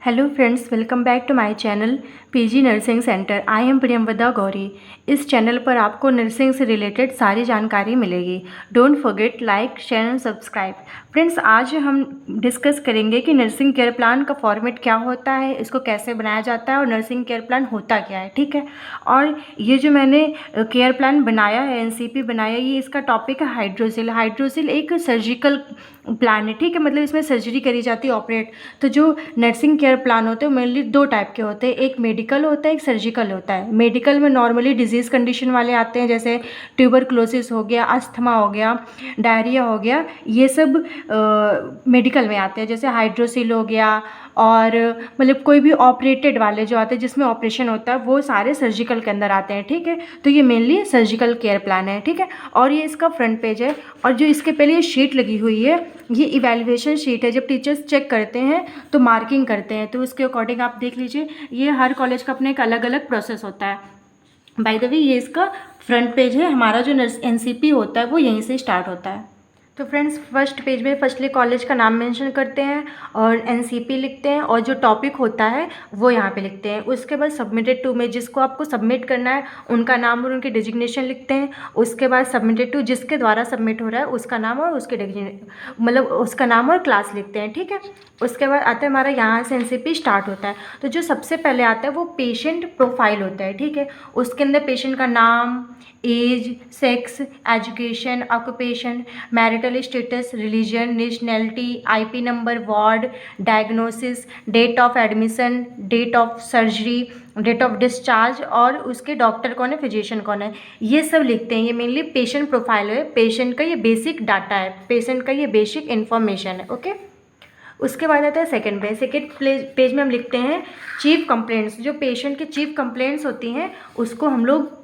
Hello friends, welcome back to my channel PG nursing center. I am Priyamvada Gauri. इस चैनल पर आपको नर्सिंग से रिलेटेड सारी जानकारी मिलेगी। Don't forget like, share and subscribe. Friends, आज हम डिस्कस करेंगे कि नर्सिंग केयर प्लान का फॉर्मेट क्या होता है, इसको कैसे बनाया जाता है और नर्सिंग केयर प्लान होता क्या है। ठीक है। और ये जो मैंने केयर प्लान बनाया है, एनसीपी बनाया, ये इसका टॉपिक है हाइड्रोसिल। हाइड्रोसिल एक सर्जिकल प्लान है। ठीक है, मतलब इसमें सर्जरी करी जाती है, ऑपरेट। तो जो नर्सिंग केयर प्लान होते हैं मेनली दो टाइप के होते हैं, एक मेडिकल होता है, एक सर्जिकल होता है। मेडिकल में नॉर्मली डिजीज़ कंडीशन वाले आते हैं, जैसे ट्यूबरक्लोसिस हो गया, अस्थमा हो गया, डायरिया हो गया, ये सब मेडिकल में आते हैं। जैसे हाइड्रोसिल हो गया, और मतलब कोई भी ऑपरेटेड वाले जो आते हैं जिसमें ऑपरेशन होता है, वो सारे सर्जिकल के अंदर आते हैं। ठीक है, तो ये मेनली सर्जिकल केयर प्लान है। ठीक है, और ये इसका फ्रंट पेज है। और जो इसके पहले ये शीट लगी हुई है, ये इवैल्यूएशन शीट है। जब टीचर्स चेक करते हैं तो मार्किंग करते हैं, तो उसके अकॉर्डिंग आप देख लीजिए। ये हर कॉलेज का अपना एक अलग अलग प्रोसेस होता है। बाय द वे, ये इसका फ्रंट पेज है। हमारा जो एनसीपी होता है वो यहीं से स्टार्ट होता है। तो फ्रेंड्स, फर्स्ट पेज में फर्स्टली कॉलेज का नाम मेंशन करते हैं और एनसीपी लिखते हैं, और जो टॉपिक होता है वो यहाँ पे लिखते हैं। उसके बाद सबमिटेड टू में जिसको आपको सबमिट करना है उनका नाम और उनकी डिजिग्नेशन लिखते हैं। उसके बाद सबमिटेड टू जिसके द्वारा सबमिट हो रहा है उसका नाम और उसके मतलब उसका नाम और क्लास लिखते हैं। ठीक है। उसके बाद आता है हमारा, यहाँ से एनसीपी स्टार्ट होता है। तो जो सबसे पहले आता है वो पेशेंट प्रोफाइल होता है। ठीक है, उसके अंदर पेशेंट का नाम, age, sex, education, occupation, marital status, religion, nationality, IP number, ward, diagnosis, date of admission, date of surgery, date of discharge, और उसके डॉक्टर कौन है, फिजिशियन कौन है, ये सब लिखते हैं। ये मेनली पेशेंट प्रोफाइल है, पेशेंट का ये बेसिक डाटा है, पेशेंट का ये बेसिक इन्फॉर्मेशन है। ओके। उसके बाद आता है सेकंड पेज। सेकंड पेज में हम लिखते हैं चीफ कंप्लेंट्स। जो पेशेंट की चीफ कंप्लेंट्स होती हैं उसको हम लोग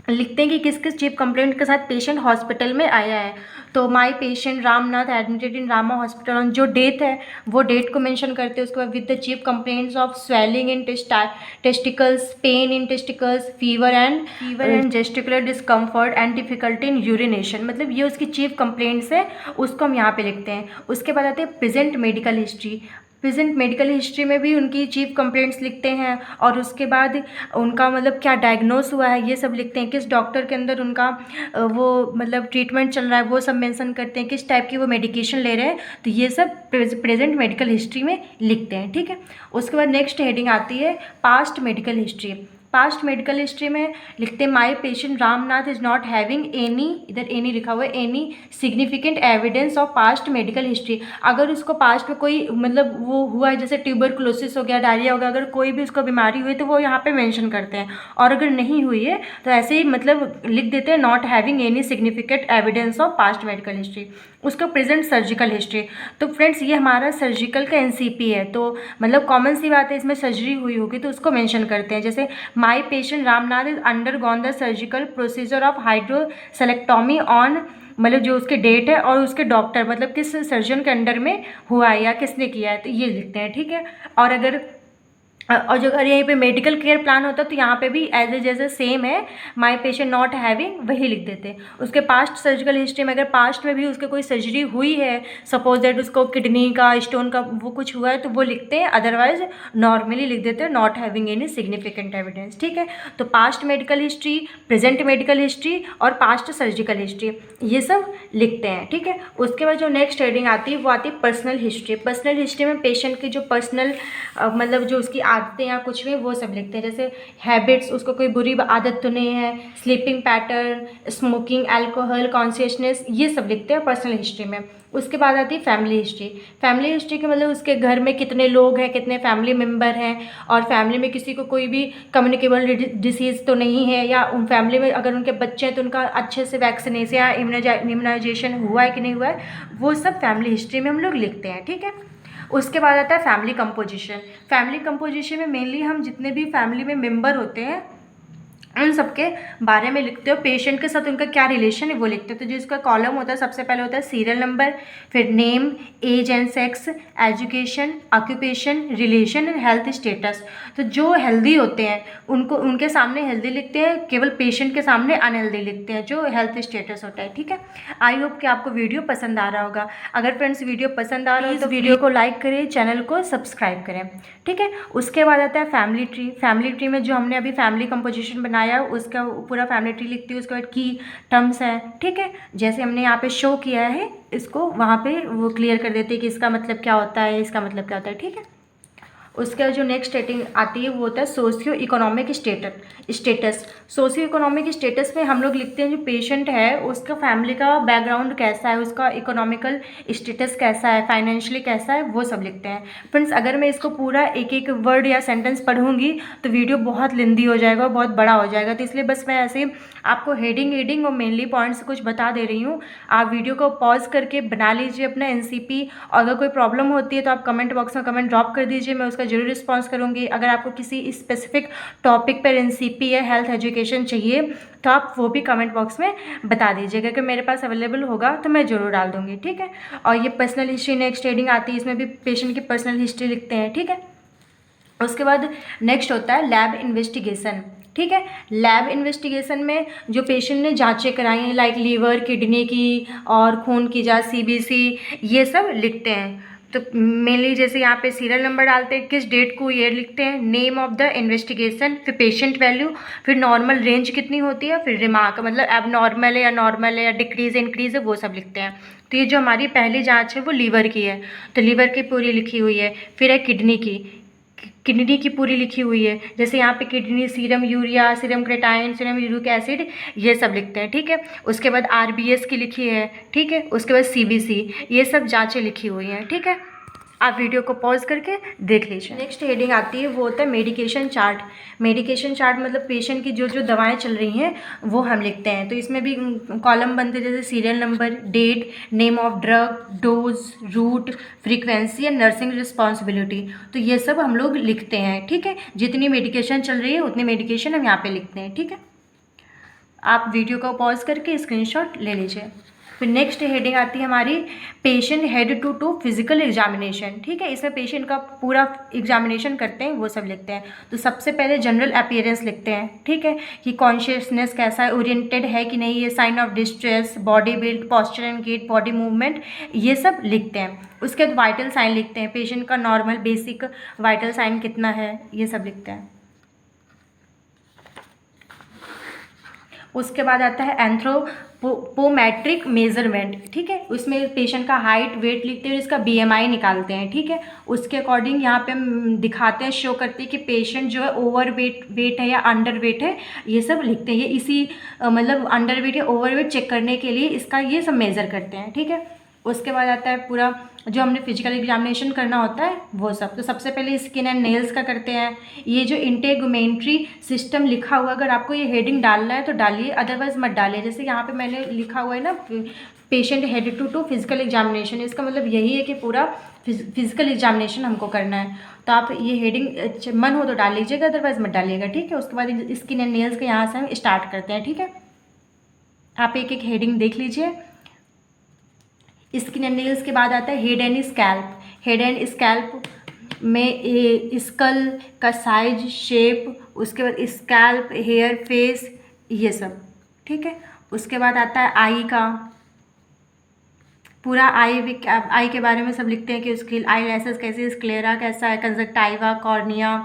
लिखते हैं कि किस किस चीफ कंप्लेंट के साथ पेशेंट हॉस्पिटल में आया है। तो my patient Ramnath admitted in Rama hospital on, जो डेट है वो डेट को मेंशन करते हैं। उसके बाद with the chief complaints of swelling in testicles, pain in testicles, fever and testicular discomfort and difficulty in urination. मतलब ये उसकी चीफ कंप्लेंट्स है, उसको हम यहाँ पे लिखते हैं। उसके बाद आते हैं present medical history. Present medical history में भी उनकी चीफ कंप्लेंट्स लिखते हैं, और उसके बाद उनका मतलब क्या डायग्नोस हुआ है ये सब लिखते हैं। किस डॉक्टर के अंदर उनका वो मतलब ट्रीटमेंट चल रहा है वो सब मेंशन करते हैं। किस टाइप की वो मेडिकेशन ले रहे हैं, तो ये सब प्रेजेंट मेडिकल हिस्ट्री में लिखते हैं। ठीक है। उसके बाद नेक्स्ट हेडिंग आती है past medical history. Past medical history में लिखते हैं माई patient Ramnath is not having any, इधर एनी लिखा हुआ है, any significant evidence of past medical history. अगर उसको पास्ट में कोई मतलब वो हुआ है, जैसे ट्यूबरकुलोसिस हो गया, डायरिया हो गया, अगर कोई भी उसको बीमारी हुई तो वो यहाँ पे मेंशन करते हैं। और अगर नहीं हुई है तो ऐसे ही मतलब लिख देते हैं not having any significant evidence of past medical history. उसका प्रेजेंट सर्जिकल हिस्ट्री। तो फ्रेंड्स, ये हमारा सर्जिकल का एनसीपी है, तो मतलब कॉमन सी बात है, इसमें सर्जरी हुई होगी तो उसको मेंशन करते हैं। जैसे my patient Ramnath is undergone the surgical procedure of hydrocelectomy on, मतलब जो उसके डेट है और उसके डॉक्टर मतलब किस सर्जन के अंडर में हुआ है या किसने किया है, तो ये लिखते हैं। ठीक है। और जो अगर यहीं पे मेडिकल केयर प्लान होता है तो यहाँ पे भी एज ए जैसे सेम है, माई पेशेंट नॉट हैविंग, वही लिख देते हैं। उसके पास्ट सर्जिकल हिस्ट्री में अगर पास्ट में भी उसके कोई सर्जरी हुई है, सपोज दैट उसको किडनी का, स्टोन का वो कुछ हुआ है, तो वो लिखते हैं। अदरवाइज नॉर्मली लिख देते हैं not having any significant evidence. ठीक है। तो past medical history, present medical history और पास्ट सर्जिकल हिस्ट्री, ये सब लिखते हैं। ठीक है। उसके बाद जो नेक्स्ट हेडिंग आती है वो आती है पर्सनल हिस्ट्री। पर्सनल हिस्ट्री में पेशेंट की जो पर्सनल मतलब जो उसकी आदतें या कुछ भी वो सब लिखते हैं। जैसे हैबिट्स, उसको कोई बुरी आदत तो नहीं है, sleeping pattern, smoking, alcohol, consciousness, ये सब लिखते हैं पर्सनल हिस्ट्री में। उसके बाद आती है फैमिली हिस्ट्री। फैमिली हिस्ट्री के मतलब उसके घर में कितने लोग हैं, कितने फैमिली मेम्बर हैं, और फैमिली में किसी को कोई भी कम्युनिकेबल डिसीज़ तो नहीं है, या उन फैमिली में अगर उनके बच्चे हैं तो उनका अच्छे से वैक्सीनेशन या इम्यूनाइजेशन हुआ है कि नहीं हुआ है, वो सब फैमिली हिस्ट्री में हम लोग लिखते हैं। ठीक है। उसके बाद आता है फैमिली कंपोजिशन। फैमिली कंपोजिशन में मेनली हम जितने भी फैमिली में मेंबर होते हैं उन सब के बारे में लिखते हो, पेशेंट के साथ उनका क्या रिलेशन है वो लिखते हो। तो जो इसका कॉलम होता है सबसे पहले होता है सीरियल नंबर, फिर name, age and sex, education, occupation, relation and health status. तो जो हेल्दी होते हैं उनको उनके सामने हेल्दी लिखते हैं, केवल पेशेंट के सामने अनहेल्दी लिखते हैं, जो हेल्थ स्टेटस होता है। ठीक है, आई होप कि आपको वीडियो पसंद आ रहा होगा। अगर फ्रेंड्स वीडियो पसंद आ रहा हो तो वीडियो को लाइक करें, चैनल को सब्सक्राइब करें। ठीक है, उसके बाद आता है फैमिली ट्री। फैमिली ट्री में जो हमने अभी फैमिली कंपोजिशन बनाया उसका पूरा फैमिली ट्री लिखती हूँ। उसके बाद की टर्म्स है, ठीक है, जैसे हमने यहाँ पे शो किया है इसको, वहाँ पे वो क्लियर कर देते हैं कि इसका मतलब क्या होता है, इसका मतलब क्या होता है। ठीक है, उसके जो नेक्स्ट रेटिंग आती है वो होता है socio economic status. Socio economic status में हम लोग लिखते हैं जो पेशेंट है उसका फैमिली का बैकग्राउंड कैसा है, उसका इकोनॉमिकल स्टेटस कैसा है, फाइनेंशियली कैसा है, वो सब लिखते हैं। फ्रेंड्स अगर मैं इसको पूरा एक एक वर्ड या सेंटेंस पढ़ूंगी तो वीडियो बहुत लेंदी हो जाएगा और बहुत बड़ा हो जाएगा, तो इसलिए बस मैं ऐसे आपको हेडिंग और मेनली पॉइंट्स कुछ बता दे रही हूँ। आप वीडियो को पॉज करके बना लीजिए अपना एनसीपी, और अगर कोई प्रॉब्लम होती है तो आप कमेंट बॉक्स में कमेंट ड्रॉप कर दीजिए, मैं उसका जरूर रिस्पॉन्स करूँगी। अगर आपको किसी स्पेसिफिक टॉपिक पर एनसीपी या हेल्थ एजुकेशन चाहिए तो आप वो भी कमेंट बॉक्स में बता दीजिएगा, कि मेरे पास अवेलेबल होगा तो मैं ज़रूर डाल दूँगी। ठीक है, और ये पर्सनल हिस्ट्री नेक्स्ट हेडिंग आती है, इसमें भी पेशेंट की पर्सनल हिस्ट्री लिखते हैं। ठीक है, उसके बाद नेक्स्ट होता है लैब इन्वेस्टिगेशन। ठीक है, लैब इन्वेस्टिगेशन में जो पेशेंट ने जांचें कराई हैं लाइक लीवर, किडनी की और खून की जांच, सीबीसी, ये सब लिखते हैं। तो मेनली जैसे यहाँ पे सीरियल नंबर डालते हैं, किस डेट को ये लिखते हैं, नेम ऑफ द इन्वेस्टिगेशन, फिर पेशेंट वैल्यू, फिर नॉर्मल रेंज कितनी होती है, फिर रिमार्क मतलब अब नॉर्मल है या नॉर्मल है या डिक्रीज इंक्रीज है, वो सब लिखते हैं। तो ये जो हमारी पहली जाँच है वो लीवर की है, तो लीवर की पूरी लिखी हुई है। फिर है किडनी की पूरी लिखी हुई है, जैसे यहाँ पे kidney, serum urea, serum क्रेटाइन, serum uric acid, ये सब लिखते हैं। ठीक है, उसके बाद आरबीएस की लिखी है। ठीक है, उसके बाद सीबीसी, ये सब जांचें लिखी हुई हैं। ठीक है, आप वीडियो को पॉज करके देख लीजिए। नेक्स्ट हेडिंग आती है वो होता है मेडिकेशन चार्ट। मेडिकेशन चार्ट मतलब पेशेंट की जो जो दवाएं चल रही हैं वो हम लिखते हैं। तो इसमें भी कॉलम बनते हैं जैसे serial number, date, name of drug, dose, route, frequency and nursing responsibility. तो ये सब हम लोग लिखते हैं। ठीक है, जितनी मेडिकेशन चल रही है उतनी मेडिकेशन हम यहाँ पे लिखते हैं। ठीक है, आप वीडियो को पॉज करके स्क्रीनशॉट ले लीजिए। फिर नेक्स्ट हेडिंग आती है हमारी patient head to physical examination. ठीक है, इसमें पेशेंट का पूरा एग्जामिनेशन करते हैं, वो सब लिखते हैं। तो सबसे पहले जनरल अपीयरेंस लिखते हैं। ठीक है, कि कॉन्शियसनेस कैसा है, ओरिएंटेड है कि नहीं, ये sign of distress, body build, posture and gait, body movement, ये सब लिखते हैं। उसके बाद वाइटल साइन लिखते हैं, पेशेंट का नॉर्मल बेसिक वाइटल साइन कितना है, ये सब लिखते हैं। उसके बाद आता है एंथ्रोपोमेट्रिक मेजरमेंट। ठीक है, उसमें पेशेंट का हाइट, वेट लिखते हैं और इसका बीएमआई निकालते हैं। ठीक है, उसके अकॉर्डिंग यहाँ पे हम दिखाते हैं, शो करते हैं कि पेशेंट जो है ओवर वेट है या अंडर वेट है, ये सब लिखते हैं। ये इसी मतलब अंडर वेट या ओवर वेट चेक करने के लिए इसका ये सब मेज़र करते हैं। ठीक है, उसके बाद आता है पूरा जो हमने फिजिकल एग्जामिनेशन करना होता है वो सब। तो सबसे पहले स्किन एंड नेल्स का करते हैं। ये जो इंटेगुमेंट्री सिस्टम लिखा हुआ, अगर आपको ये हेडिंग डालना है तो डालिए, अदरवाइज मत डालिए। जैसे यहाँ पे मैंने लिखा हुआ है ना patient head to physical examination, इसका मतलब यही है कि पूरा फिजिकल एग्जामिनेशन हमको करना है। तो आप ये हेडिंग मन हो तो डाल लीजिएगा, अदरवाइज मत डालिएगा। ठीक है, उसके बाद स्किन एंड नेल्स के यहाँ से हम स्टार्ट करते हैं। ठीक है, आप एक एक हेडिंग देख लीजिए। स्किन एंड नेल्स के बाद आता है head and scalp. Head and scalp में स्कल का साइज, शेप, उसके बाद स्कैल्प, हेयर, फेस, ये सब। ठीक है, उसके बाद आता है आई का, पूरा आई के बारे में सब लिखते हैं कि उसकी आई लैसेस कैसी, स्क्लेरा कैसा है, conjunctiva, cornea,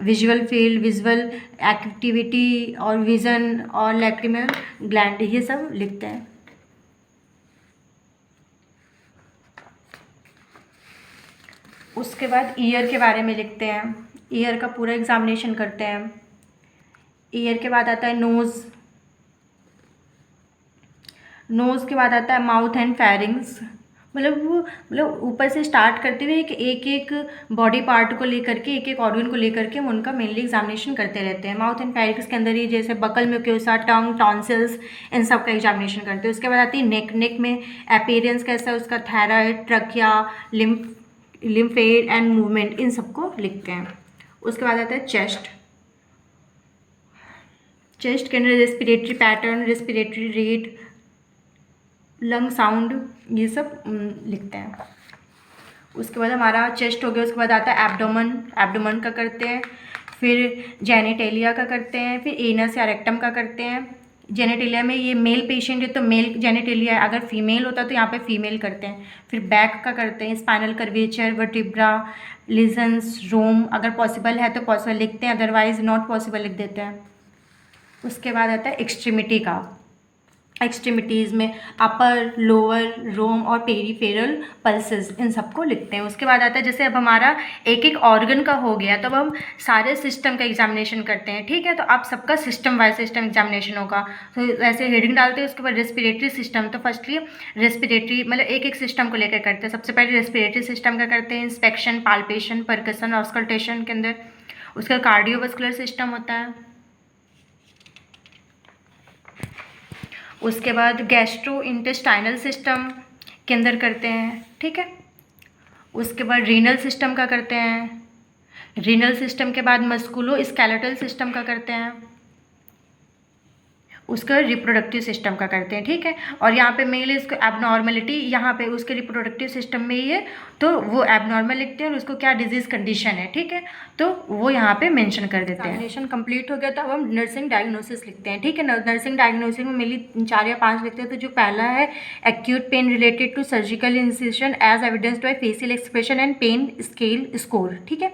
visual field, visual activity और विजन और लैक्रिमल ग्लैंड, ये सब लिखते हैं। उसके बाद ईयर के बारे में लिखते हैं, ईयर का पूरा एग्जामिनेशन करते हैं। ईयर के बाद आता है नोज़, नोज़ के बाद आता है माउथ एंड फेरिंग्स। मतलब ऊपर से स्टार्ट करते हुए एक एक बॉडी पार्ट को लेकर के, एक एक ऑर्गन को लेकर के हम उनका मेनली एग्जामिनेशन करते रहते हैं। माउथ एंड फेरिंग्स के अंदर ही जैसे बकल म्यूकोसा, टंग, टॉन्सिल्स, इन सब का एग्जामिनेशन करते हैं। उसके बाद आती है नेक। नेक में अपीयरेंस कैसा है उसका, थायराइड, ट्रकिया, लिम्फेड एंड मूवमेंट, इन सबको लिखते हैं। उसके बाद आता है चेस्ट। चेस्ट के अंदर respiratory pattern, respiratory rate, lung sound, ये सब लिखते हैं। उसके बाद हमारा चेस्ट हो गया, उसके बाद आता है एब्डोमन, एब्डोमन का करते हैं, फिर जेनिटेलिया का करते हैं, फिर एनस या रेक्टम का करते हैं। जेनिटेलिया में ये मेल पेशेंट है तो मेल जेनिटेलिया है, अगर फीमेल होता तो यहाँ पे फीमेल करते हैं। फिर बैक का करते हैं, स्पाइनल कर्वेचर, वर्टिब्रा, लिजन्स, रोम, अगर पॉसिबल है तो पॉसिबल लिखते हैं, अदरवाइज नॉट पॉसिबल लिख देते हैं। उसके बाद आता है एक्सट्रीमिटी का, एक्सट्रीमिटीज़ में अपर, लोअर, रोम और पेरीफेरल पल्सेस, इन सबको लिखते हैं। उसके बाद आता है जैसे अब हमारा एक एक ऑर्गन का हो गया, तब हम सारे सिस्टम का एग्जामिनेशन करते हैं, ठीक है। तो आप सबका सिस्टम वाइज सिस्टम एग्जामिनेशन होगा, तो वैसे हेडिंग डालते हैं। उसके बाद रेस्पिरेटरी सिस्टम, तो फर्स्टली रेस्पिरेटरी मतलब एक एक सिस्टम को लेकर करते हैं। सबसे पहले रेस्पिरेटरी सिस्टम का करते हैं, इंस्पेक्शन, पाल्पेशन, परकसन, ऑस्कल्टेशन के अंदर। उसका कार्डियोवास्कुलर सिस्टम होता है। उसके बाद गैस्ट्रो इंटेस्टाइनल सिस्टम के अंदर करते हैं, ठीक है। उसके बाद रीनल सिस्टम का करते हैं, रीनल सिस्टम के बाद मस्कुलो स्केलेटल सिस्टम का करते हैं, उसका रिप्रोडक्टिव सिस्टम का करते हैं, ठीक है। और यहाँ पे मेनली इसको एबनॉर्मलिटी, यहाँ पे उसके रिप्रोडक्टिव सिस्टम में ही है तो वो एबनॉर्मल लिखते हैं और उसको क्या डिजीज़ कंडीशन है, ठीक है, तो वो यहाँ पे मेंशन कर देते हैं। एग्जामिनेशन कंप्लीट हो गया तो अब हम नर्सिंग डायग्नोसिस लिखते हैं, ठीक है। नर्सिंग डायग्नोसिस में मेनली 4 या 5 लिखते हैं। तो जो पहला है acute pain related to surgical incision as evidenced by facial expression and pain scale score, ठीक है,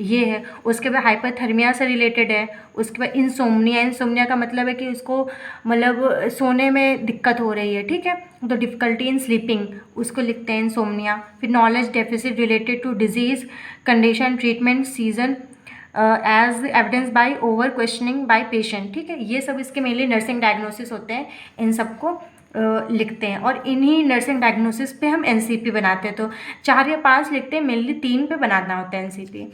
ये है। उसके बाद हाइपरथर्मिया से रिलेटेड है। उसके बाद इंसोम्निया, इंसोम्निया का मतलब है कि उसको मतलब सोने में दिक्कत हो रही है, ठीक है, तो डिफ़िकल्टी इन स्लीपिंग, उसको लिखते हैं इंसोम्निया। फिर knowledge deficit related to disease condition treatment season as evidence by over questioning by patient, ठीक है। ये सब इसके मेनली नर्सिंग डायग्नोसिस होते हैं, इन सबको लिखते हैं। और इन्हीं नर्सिंग डायग्नोसिस पे हम एनसीपी बनाते हैं। तो 4 या 5 लिखते हैं, मेनली 3 पे बनाना होता है एनसीपी।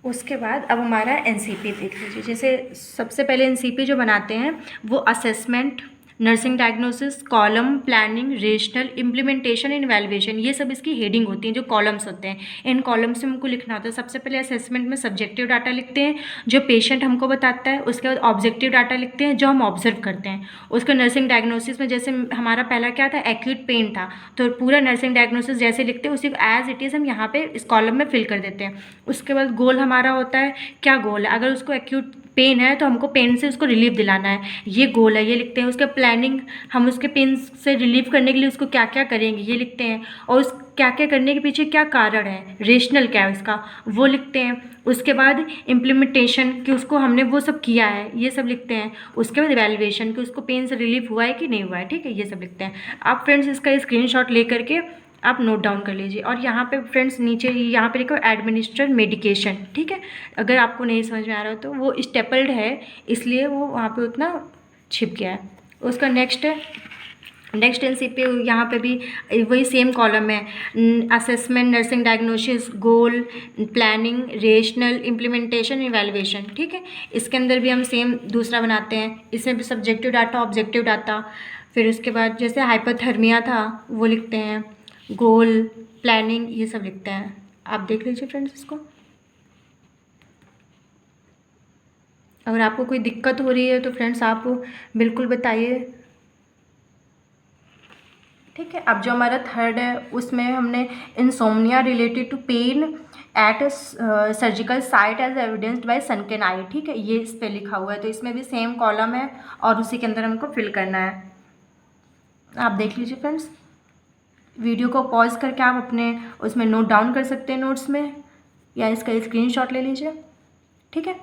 उसके बाद अब हमारा एनसीपी देख लीजिए। जैसे सबसे पहले एनसीपी जो बनाते हैं वो assessment, nursing diagnosis, column, planning, rational, implementation and evaluation, ये सब इसकी हेडिंग होती हैं, जो कॉलम्स होते हैं। इन कॉलम्स में हमको लिखना होता है। सबसे पहले असेसमेंट में सब्जेक्टिव डाटा लिखते हैं जो पेशेंट हमको बताता है। उसके बाद ऑब्जेक्टिव डाटा लिखते हैं जो हम ऑब्जर्व करते हैं। उसके नर्सिंग डायग्नोसिस में जैसे हमारा पहला क्या था, एक्यूट पेन था, तो पूरा नर्सिंग डायग्नोसिस जैसे लिखते हैं उसी एज इट इज़ हम यहाँ पे इस कॉलम में फिल कर देते हैं। उसके बाद गोल हमारा होता है, क्या गोल है, अगर उसको एक्यूट पेन है तो हमको पेन से उसको रिलीफ दिलाना है, ये गोल है, ये लिखते हैं। उसके प्लानिंग, हम उसके पेन से रिलीफ करने के लिए उसको क्या क्या करेंगे, ये लिखते हैं। और उस क्या क्या करने के पीछे क्या कारण है, रेशनल क्या है उसका, वो लिखते हैं। उसके बाद इम्प्लीमेंटेशन कि उसको हमने वो सब किया है, ये सब लिखते हैं। उसके बाद इवैल्यूएशन कि उसको पेन से रिलीफ हुआ है कि नहीं हुआ है, ठीक है, ये सब लिखते हैं। आप फ्रेंड्स इसका स्क्रीनशॉट ले करके आप नोट डाउन कर लीजिए। और यहाँ पे फ्रेंड्स नीचे यहाँ पे लिखो एडमिनिस्टर मेडिकेशन, ठीक है। अगर आपको नहीं समझ में आ रहा हो तो वो स्टेपल्ड है इसलिए वो वहाँ पे उतना छिप गया है। उसका नेक्स्ट एनसीपी यहाँ पे भी वही सेम कॉलम है, असेसमेंट, नर्सिंग डायग्नोसिस, गोल, प्लानिंग, रेशनल, इम्प्लीमेंटेशन, इवैल्यूएशन, ठीक है। इसके अंदर भी हम सेम दूसरा बनाते हैं, इसमें भी सब्जेक्टिव डाटा, ऑब्जेक्टिव डाटा। फिर उसके बाद जैसे हाइपोथर्मिया था वो लिखते हैं, गोल, प्लानिंग, ये सब लिखते हैं। आप देख लीजिए फ्रेंड्स इसको। अगर आपको कोई दिक्कत हो रही है तो फ्रेंड्स आप बिल्कुल बताइए, ठीक है। अब जो हमारा थर्ड है उसमें हमने insomnia related to pain at surgical site as evidenced by sunken eye, ठीक है, ये इस पर लिखा हुआ है। तो इसमें भी सेम कॉलम है और उसी के अंदर हमको फिल करना है। आप देख लीजिए फ्रेंड्स, वीडियो को पॉज करके आप अपने उसमें नोट डाउन कर सकते हैं नोट्स में, या इसका स्क्रीनशॉट ले लीजिए, ठीक है।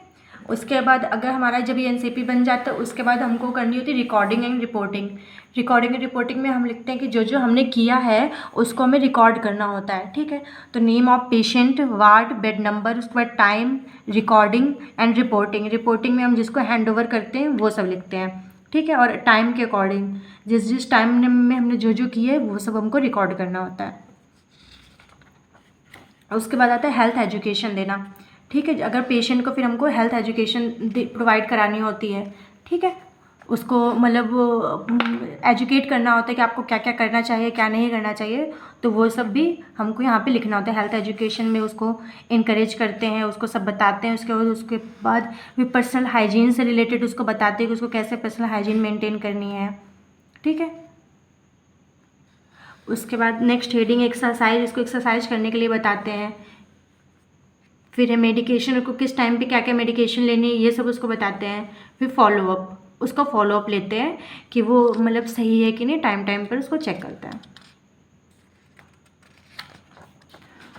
उसके बाद अगर हमारा जब ये एनसीपी बन जाता है उसके बाद हमको करनी होती है recording and reporting. Recording and reporting में हम लिखते हैं कि जो जो हमने किया है उसको हमें रिकॉर्ड करना होता है, ठीक है। तो name of patient, ward, bed number, उसके बाद time, recording and reporting. Reporting में हम जिसको हैंड ओवर करते हैं वो सब लिखते हैं, ठीक है। और टाइम के अकॉर्डिंग जिस जिस टाइम में हमने जो जो किए वो सब हमको रिकॉर्ड करना होता है। उसके बाद आता है हेल्थ एजुकेशन देना, ठीक है। अगर पेशेंट को फिर हमको हेल्थ एजुकेशन प्रोवाइड करानी होती है, ठीक है। उसको मतलब एजुकेट करना होता है कि आपको क्या क्या करना चाहिए, क्या नहीं करना चाहिए, तो वो सब भी हमको यहाँ पे लिखना होता है। हेल्थ एजुकेशन में उसको इनकरेज करते हैं, उसको सब बताते हैं। उसके बाद भी पर्सनल हाइजीन से रिलेटेड उसको बताते हैं कि उसको कैसे पर्सनल हाइजीन मेंटेन करनी है, ठीक है। उसके बाद नेक्स्ट हेडिंग एक्सरसाइज, इसको एक्सरसाइज करने के लिए बताते हैं। फिर है मेडिकेशन, को किस टाइम पे क्या क्या मेडिकेशन लेनी है, ये सब उसको बताते हैं। फिर फॉलोअप, उसका फॉलोअप लेते हैं कि वो मतलब सही है कि नहीं, टाइम टाइम पर उसको चेक करते हैं।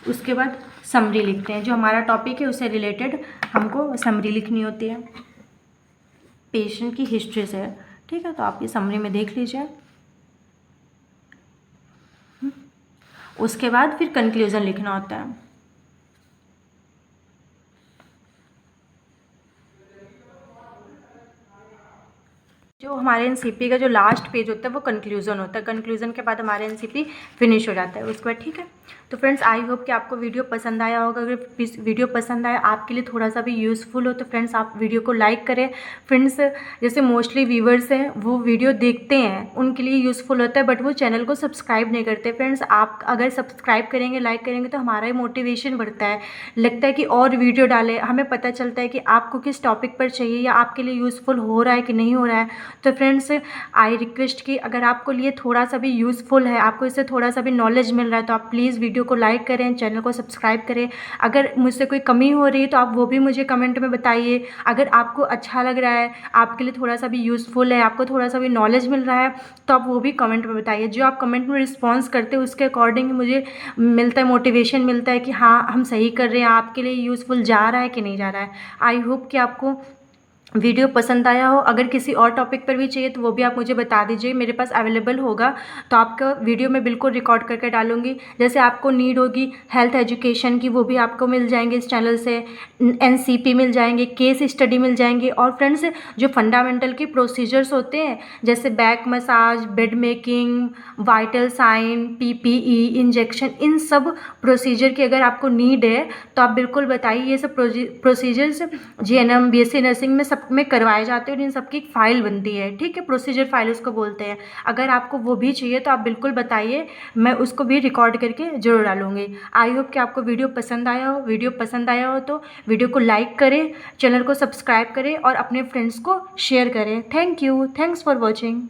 उसके बाद समरी लिखते हैं, जो हमारा टॉपिक है उससे रिलेटेड हमको समरी लिखनी होती है पेशेंट की हिस्ट्री से, ठीक है। तो आप ये समरी में देख लीजिए। उसके बाद फिर कंक्लूजन लिखना होता है। जो हमारे एनसीपी का जो लास्ट पेज होता है वो कंक्लूजन होता है। कंक्लूजन के बाद हमारे एनसीपी फिनिश हो जाता है उसके बाद, ठीक है। तो फ्रेंड्स आई होप कि आपको वीडियो पसंद आया होगा। अगर वीडियो पसंद आया, आपके लिए थोड़ा सा भी यूज़फुल हो, तो फ्रेंड्स आप वीडियो को लाइक करें। फ्रेंड्स जैसे मोस्टली व्यूवर्स हैं वो वीडियो देखते हैं, उनके लिए यूज़फुल होता है, बट वो चैनल को सब्सक्राइब नहीं करते। फ्रेंड्स आप अगर सब्सक्राइब करेंगे, लाइक करेंगे, तो हमारा ही मोटिवेशन बढ़ता है, लगता है कि और वीडियो डालें। हमें पता चलता है कि आपको किस टॉपिक पर चाहिए या आपके लिए यूज़फुल हो रहा है कि नहीं हो रहा है। तो फ्रेंड्स आई रिक्वेस्ट कि अगर आपको लिए थोड़ा सा भी यूज़फुल है, आपको इससे थोड़ा सा भी नॉलेज मिल रहा है, तो आप प्लीज़ वीडियो को लाइक करें, चैनल को सब्सक्राइब करें। अगर मुझसे कोई कमी हो रही है तो आप वो भी मुझे कमेंट में बताइए। अगर आपको अच्छा लग रहा है, आपके लिए थोड़ा सा भी यूज़फुल है, आपको थोड़ा सा भी नॉलेज मिल रहा है, तो आप वो भी कमेंट में बताइए। जो आप कमेंट में रिस्पॉन्स करते हो उसके अकॉर्डिंग मुझे मिलता है, मोटिवेशन मिलता है कि हाँ हम सही कर रहे हैं, आपके लिए यूज़फुल जा रहा है कि नहीं जा रहा है। आई होप कि आपको वीडियो पसंद आया हो। अगर किसी और टॉपिक पर भी चाहिए तो वो भी आप मुझे बता दीजिए, मेरे पास अवेलेबल होगा तो आपका वीडियो मैं बिल्कुल रिकॉर्ड करके डालूंगी। जैसे आपको नीड होगी हेल्थ एजुकेशन की, वो भी आपको मिल जाएंगे इस चैनल से। एनसीपी मिल जाएंगे, केस स्टडी मिल जाएंगे, और फ्रेंड्स जो फंडामेंटल के प्रोसीजर्स होते हैं जैसे back massage, bed making, vital sign, PPE, injection, इन सब प्रोसीजर की अगर आपको नीड है तो आप बिल्कुल बताइए। ये सब प्रोसीजर्स जीएनएम, बीएससी नर्सिंग में सब में करवाए जाते हैं और इन सबकी फाइल बनती है, ठीक है। प्रोसीजर फाइल उसको बोलते हैं। अगर आपको वो भी चाहिए तो आप बिल्कुल बताइए, मैं उसको भी रिकॉर्ड करके ज़रूर डालूंगी। आई होप कि आपको वीडियो पसंद आया हो। वीडियो पसंद आया हो तो वीडियो को लाइक करें, चैनल को सब्सक्राइब करें और अपने फ्रेंड्स को शेयर करें। Thank you, thanks for watching.